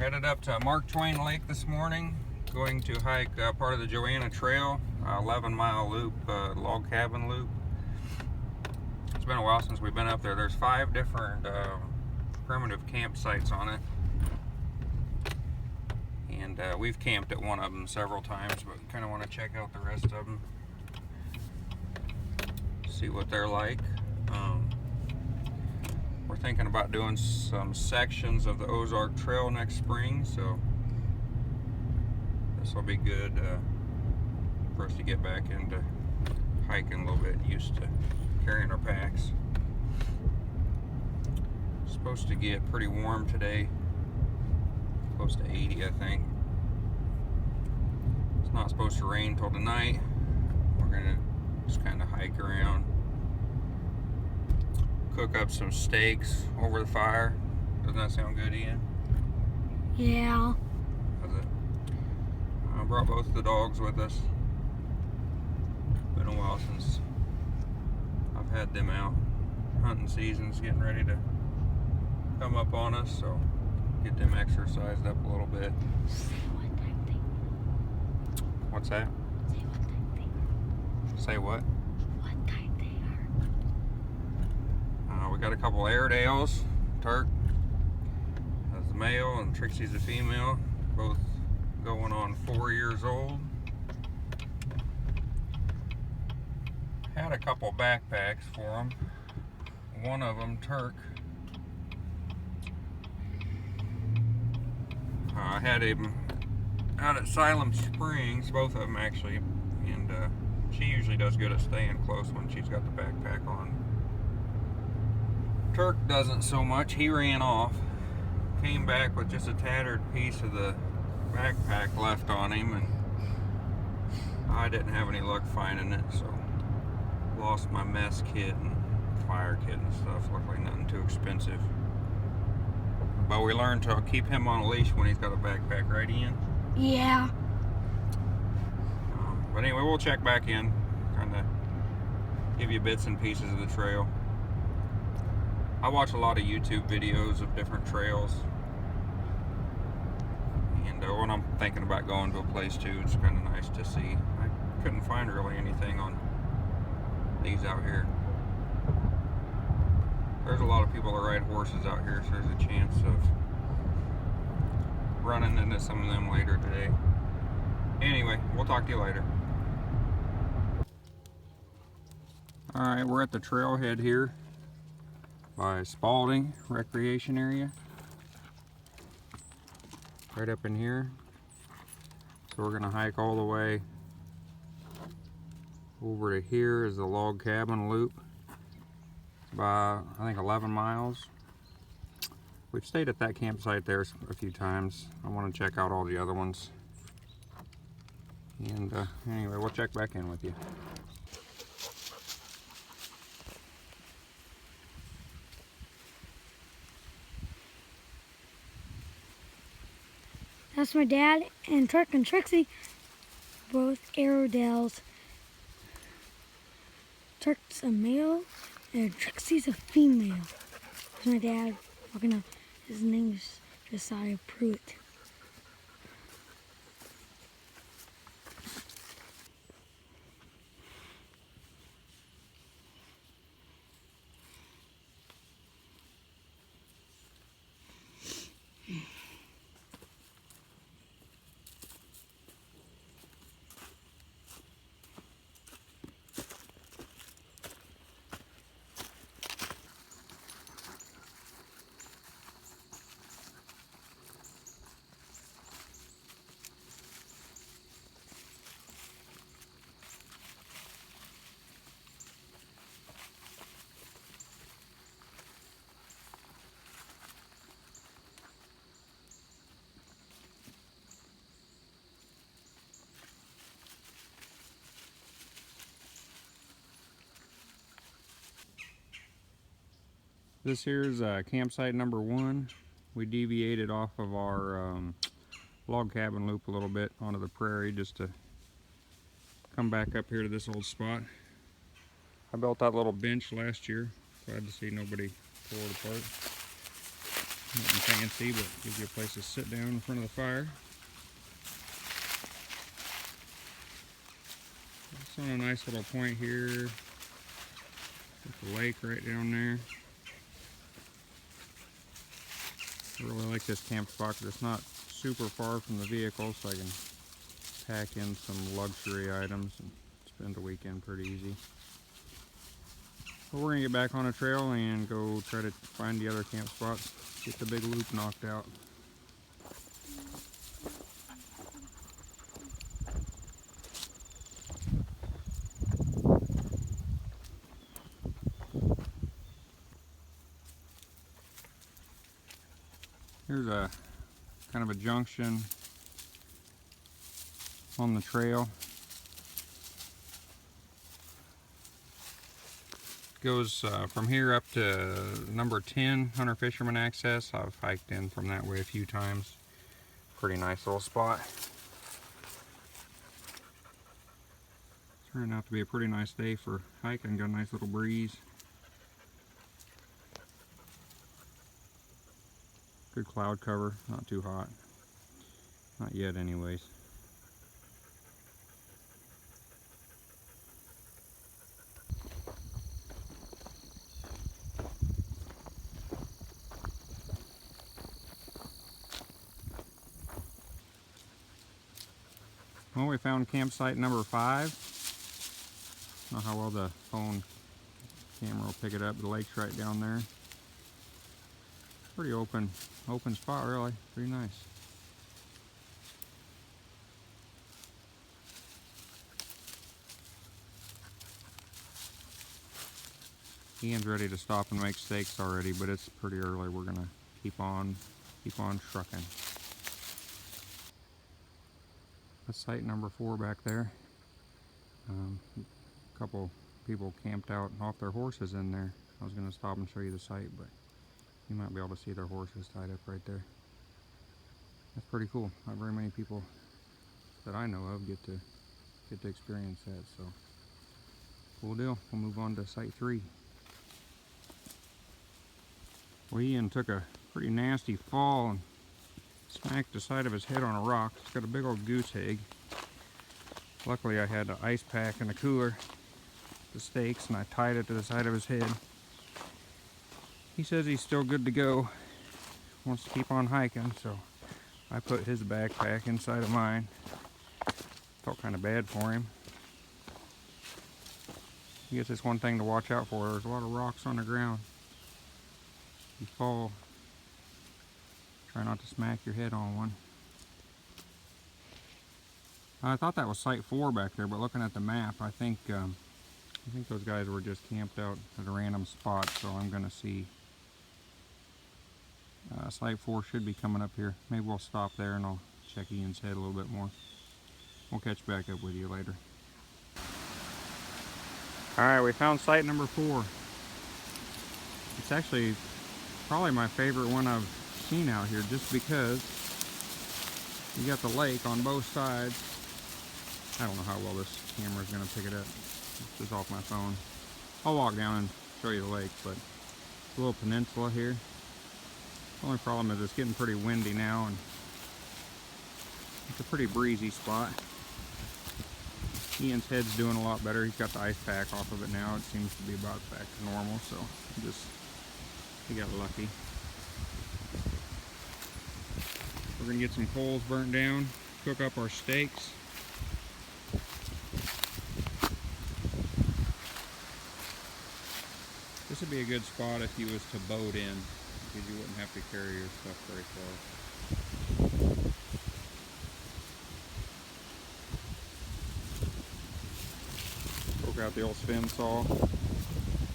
Headed up to Mark Twain Lake this morning, going to hike part of the Joanna Trail, 11-mile loop, log cabin loop. It's been a while since we've been up there. There's 5 different primitive campsites on it, and we've camped at one of them several times, but kind of want to check out the rest of them, see what they're like. We're thinking about doing some sections of the Ozark Trail next spring, so this will be good for us to get back into hiking a little bit, used to carrying our packs. It's supposed to get pretty warm today, close to 80 I think. It's not supposed to rain till tonight. We're gonna just kind of hike around, cook up some steaks over the fire. Doesn't that sound good, Ian? Yeah. Does it? I brought both the dogs with us. Been a while since I've had them out. Hunting season's getting ready to come up on us, so get them exercised up a little bit. Say what type they are. What's that? Say what type they are. Say what? What type they are. We got a couple Airedales. Turk is the male and Trixie's the female. Both going on 4 years old. Had a couple backpacks for them. One of them, Turk, I had him out at Siloam Springs, both of them actually, and she usually does good at staying close when she's got the backpack on. Turk doesn't so much. He ran off, came back with just a tattered piece of the backpack left on him, and I didn't have any luck finding it, so lost my mess kit and fire kit and stuff. Luckily nothing too expensive, but we learned to keep him on a leash when he's got a backpack, right, Ian? Yeah. But anyway, we'll check back in, kind of give you bits and pieces of the trail. I watch a lot of YouTube videos of different trails, and when I'm thinking about going to a place too, it's kind of nice to see. I couldn't find really anything on these out here. There's a lot of people that ride horses out here, so there's a chance of running into some of them later today. Anyway, we'll talk to you later. Alright, we're at the trailhead here by Spalding Recreation Area, right up in here. So we're gonna hike all the way over to here is the log cabin loop. It's about, I think, 11 miles. We've stayed at that campsite there a few times. I want to check out all the other ones. And anyway, we'll check back in with you. That's my dad and Turk and Trixie, both Airedales. Turk's a male and Trixie's a female. That's my dad walking up. His name is Josiah Pruitt. This here's campsite number 1. We deviated off of our log cabin loop a little bit onto the prairie just to come back up here to this old spot. I built that little bench last year. Glad to see nobody tore it apart. Nothing fancy, but gives you a place to sit down in front of the fire. It's on a nice little point here. With the lake right down there. I really like this camp spot because it's not super far from the vehicle, so I can pack in some luxury items and spend the weekend pretty easy. But we're gonna get back on a trail and go try to find the other camp spots, get the big loop knocked out. Here's a kind of a junction on the trail. Goes from here up to number 10, Hunter Fisherman Access. I've hiked in from that way a few times. Pretty nice little spot. Turned out to be a pretty nice day for hiking. Got a nice little breeze. Good cloud cover, not too hot. Not yet anyways. Well, we found campsite number 5. I don't know how well the phone camera will pick it up. The lake's right down there. Pretty open spot, really. Pretty nice. Ian's ready to stop and make steaks already, but it's pretty early. We're gonna keep on trucking. That's site number 4 back there. A couple people camped out off their horses in there. I was gonna stop and show you the site, but you might be able to see their horses tied up right there. That's pretty cool. Not very many people that I know of get to experience that, so cool deal. We'll move on to site 3. Well, Ian took a pretty nasty fall and smacked the side of his head on a rock. It's got a big old goose egg. Luckily I had an ice pack in the cooler, the steaks, and I tied it to the side of his head. He says he's still good to go, wants to keep on hiking, so I put his backpack inside of mine. Felt kind of bad for him. I guess it's one thing to watch out for. There's a lot of rocks on the ground. You fall, try not to smack your head on one. I thought that was site 4 back there, but looking at the map, I think those guys were just camped out at a random spot, so I'm gonna see. Site 4 should be coming up here. Maybe we'll stop there and I'll check Ian's head a little bit more. We'll catch back up with you later. Alright, we found site number 4. It's actually probably my favorite one I've seen out here, just because you got the lake on both sides. I don't know how well this camera is going to pick it up. It's just off my phone. I'll walk down and show you the lake, but it's a little peninsula here. The only problem is it's getting pretty windy now, and it's a pretty breezy spot. Ian's head's doing a lot better. He's got the ice pack off of it now. It seems to be about back to normal, so he got lucky. We're gonna get some coals burnt down, cook up our steaks. This would be a good spot if you was to boat in, because you wouldn't have to carry your stuff very far. Broke out the old spin saw.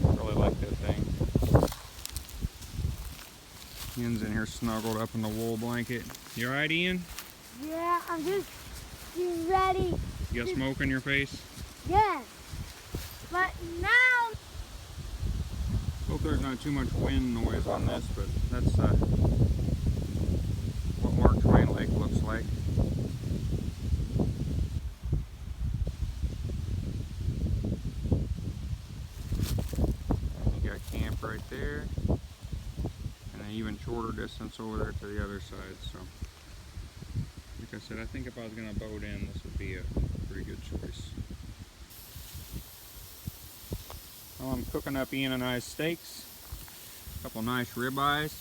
Really like that thing. Ian's in here snuggled up in the wool blanket. You alright, Ian? Yeah, I'm just getting ready. You got smoke in your face? Yes. But now... Hope there's not too much wind noise on this, but that's what Mark Twain Lake looks like. You got camp right there. And an even shorter distance over there to the other side, so like I said, I think if I was going to boat in, this would be a pretty good choice. Well, I'm cooking up Ian and I's steaks, a couple nice ribeyes.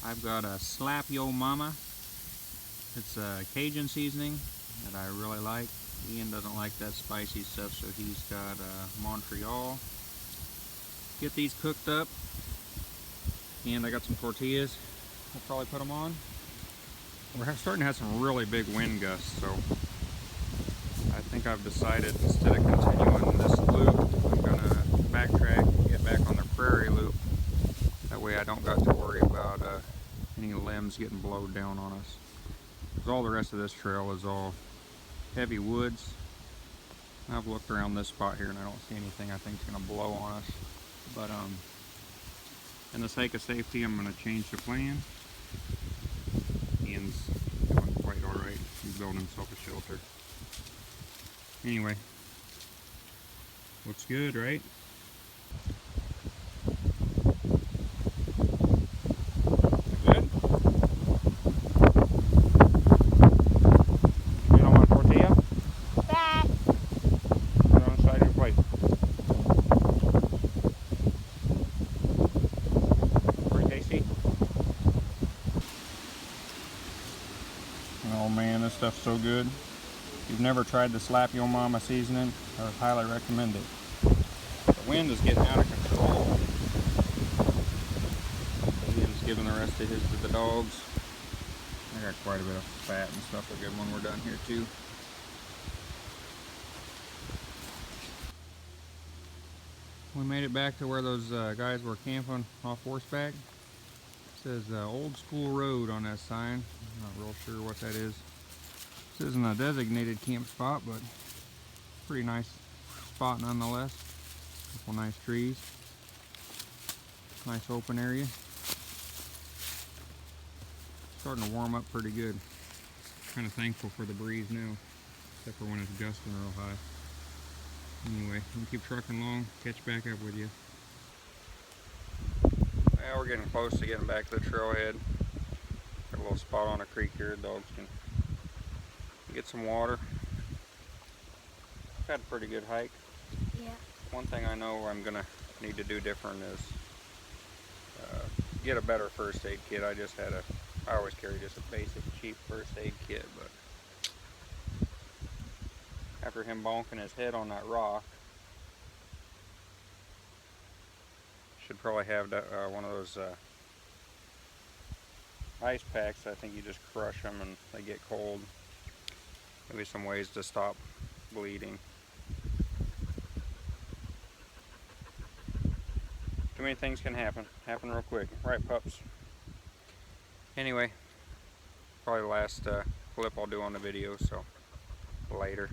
I've got a Slap Yo Mama. It's a Cajun seasoning that I really like. Ian doesn't like that spicy stuff, so he's got Montreal. Get these cooked up, and I got some tortillas. I'll probably put them on. We're starting to have some really big wind gusts, so I think I've decided instead of continuing this loop, I'm gonna backtrack and get back on the prairie loop. That way I don't got to worry about any limbs getting blowed down on us. Because all the rest of this trail is all heavy woods. I've looked around this spot here and I don't see anything I think is gonna blow on us. But in the sake of safety, I'm gonna change the plan. Ian's doing quite alright. He's building himself a shelter. Anyway, looks good, right? Good? You don't want a tortilla? Back. Put it on the side of your plate. Pretty tasty. Oh man, this stuff's so good. If you've never tried the Slap Yo Mama seasoning, I would highly recommend it. The wind is getting out of control. Ian's giving the rest of his to the dogs. I got quite a bit of fat and stuff will good when we're done here too. We made it back to where those guys were camping off horseback. It says Old School Road on that sign. I'm not real sure what that is. This isn't a designated camp spot, but pretty nice spot nonetheless. Couple nice trees. Nice open area. Starting to warm up pretty good. Kind of thankful for the breeze now, except for when it's gusting real high. Anyway, we'll keep trucking along, catch back up with you. Well, we're getting close to getting back to the trailhead. Got a little spot on a creek here, dogs can get some water. Had a pretty good hike. Yeah. One thing I know I'm gonna need to do different is get a better first aid kit. I always carry just a basic cheap first aid kit, but after him bonking his head on that rock, should probably have one of those ice packs. I think you just crush them and they get cold. Maybe some ways to stop bleeding. Too many things can happen real quick, right pups? Anyway, probably the last clip I'll do on the video, so later.